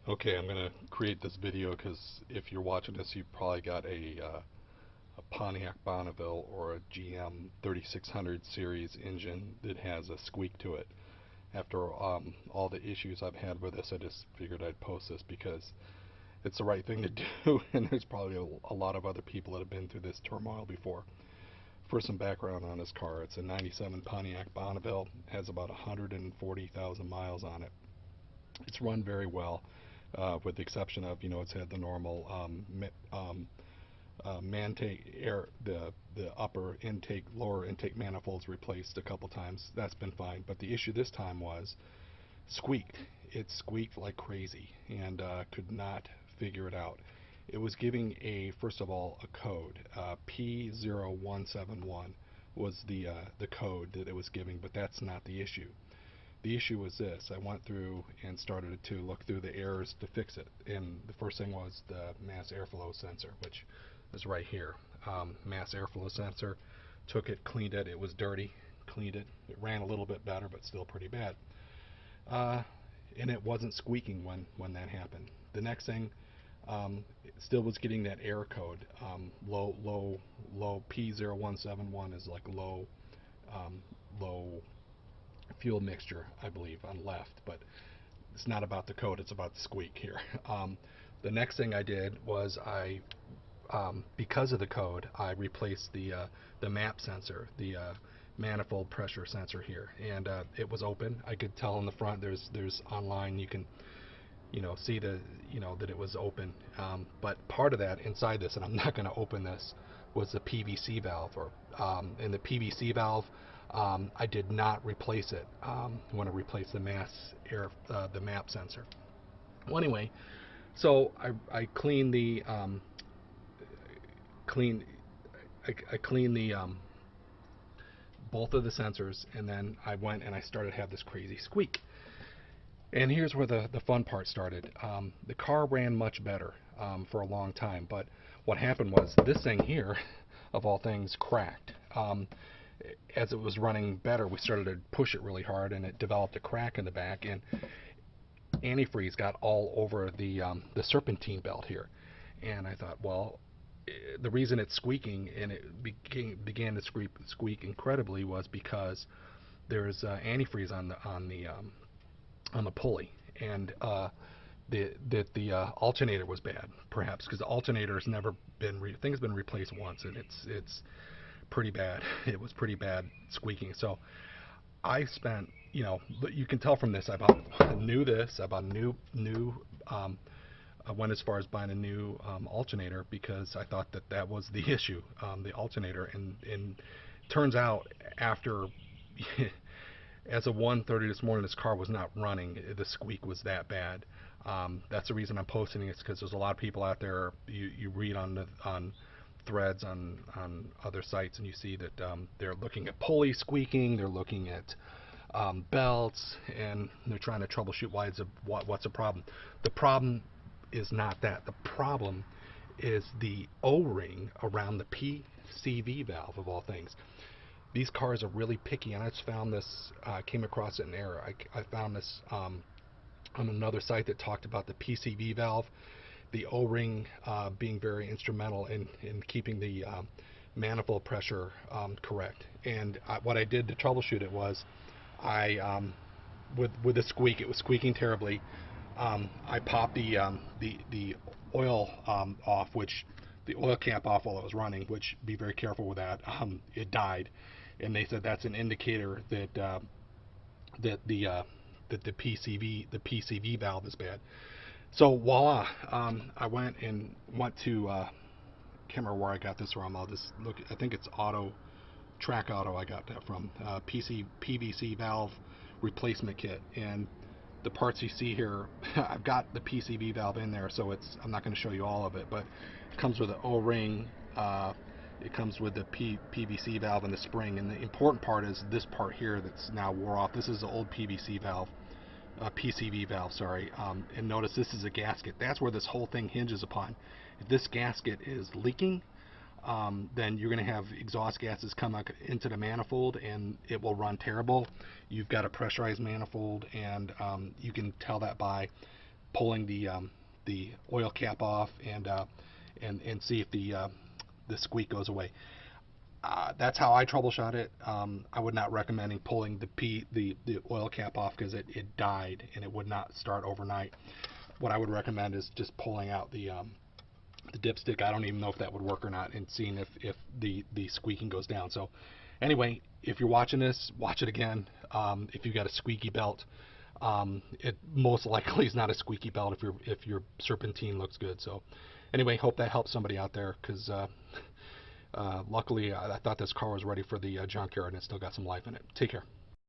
Okay, I'm gonna create this video because if you're watching this, you've probably got a Pontiac Bonneville or a GM 3600 series engine that has a squeak to it. After all the issues I've had with this, I just figured I'd post this because it's the right thing to do, and there's probably a lot of other people that have been through this turmoil before. For some background on this car, it's a 97 Pontiac Bonneville, has about 140,000 miles on it. It's run very well, with the exception of, it's had the normal mantake air, the upper intake, lower intake manifolds replaced a couple times. That's been fine. But the issue this time was squeaked. It squeaked like crazy, and could not figure it out. It was giving first of all, a code. P0171 was the code that it was giving, but that's not the issue. The issue was this. I went through and started to look through the errors to fix it. And the first thing was the mass airflow sensor, which is right here. Mass airflow sensor. Took it, cleaned it. It was dirty. Cleaned it. It ran a little bit better, but still pretty bad. Uh, and it wasn't squeaking when that happened. The next thing, it still was getting that error code. Low P0171 is like low fuel mixture, I believe, on left, but it's not about the code, it's about the squeak here. The next thing I did was because of the code, I replaced the map sensor, the manifold pressure sensor here, and it was open. I could tell in the front. There's online, you can see that it was open. But part of that inside this, and I'm not going to open this, was the PVC valve, and the PVC valve. I did not replace it when I replaced the the map sensor. Well, anyway, so I cleaned the clean I cleaned the both of the sensors, and then I went and I started to have this crazy squeak. And here's where the fun part started. The car ran much better for a long time, but what happened was this thing here, of all things, cracked. As it was running better, we started to push it really hard, and it developed a crack in the back, and antifreeze got all over the serpentine belt here. And I thought, well, the reason it's squeaking and it began to squeak incredibly was because there's antifreeze on the pulley, and the alternator was bad, perhaps because the alternator has never been I think it's been replaced once, and it's pretty bad. It was pretty bad squeaking. So I spent, you can tell from this, I bought new. I went as far as buying a new alternator because I thought that was the issue, the alternator, and turns out after as of 1:30 this morning, this car was not running. The squeak was that bad. That's the reason I'm posting it, because there's a lot of people out there. You read on threads on other sites, and you see that they're looking at pulley squeaking, they're looking at belts, and they're trying to troubleshoot what's the problem. The problem is not that. The problem is the O-ring around the PCV valve, of all things. These cars are really picky, and I just found this, came across it in error. I found this on another site that talked about the PCV valve, the O-ring being very instrumental in keeping the manifold pressure correct. And what I did to troubleshoot it was, with the squeak, it was squeaking terribly. I popped the oil off, which the oil cap off while it was running, which be very careful with that. It died, and they said that's an indicator that that the PCV valve is bad. So voila, I went to can't remember where I got this from. I'll just look. I think it's Track Auto. I got that from PVC valve replacement kit, and the parts you see here, I've got the PCV valve in there, so I'm not going to show you all of it, but it comes with an O-ring, it comes with the PVC valve and the spring, and the important part is this part here that's now wore off. This is the old PVC valve, PCV valve, sorry, and notice this is a gasket. That's where this whole thing hinges upon. If this gasket is leaking, then you're going to have exhaust gases come up into the manifold, and it will run terrible. You've got a pressurized manifold, and you can tell that by pulling the oil cap off and see if the squeak goes away. That's how I troubleshot it. I would not recommend pulling the oil cap off because it died and it would not start overnight. What I would recommend is just pulling out the dipstick. I don't even know if that would work or not, and seeing if the squeaking goes down. So anyway, if you're watching this, watch it again. If you've got a squeaky belt, it most likely is not a squeaky belt if your serpentine looks good. So anyway, hope that helps somebody out there, because luckily I thought this car was ready for the junkyard and it still got some life in it. Take care.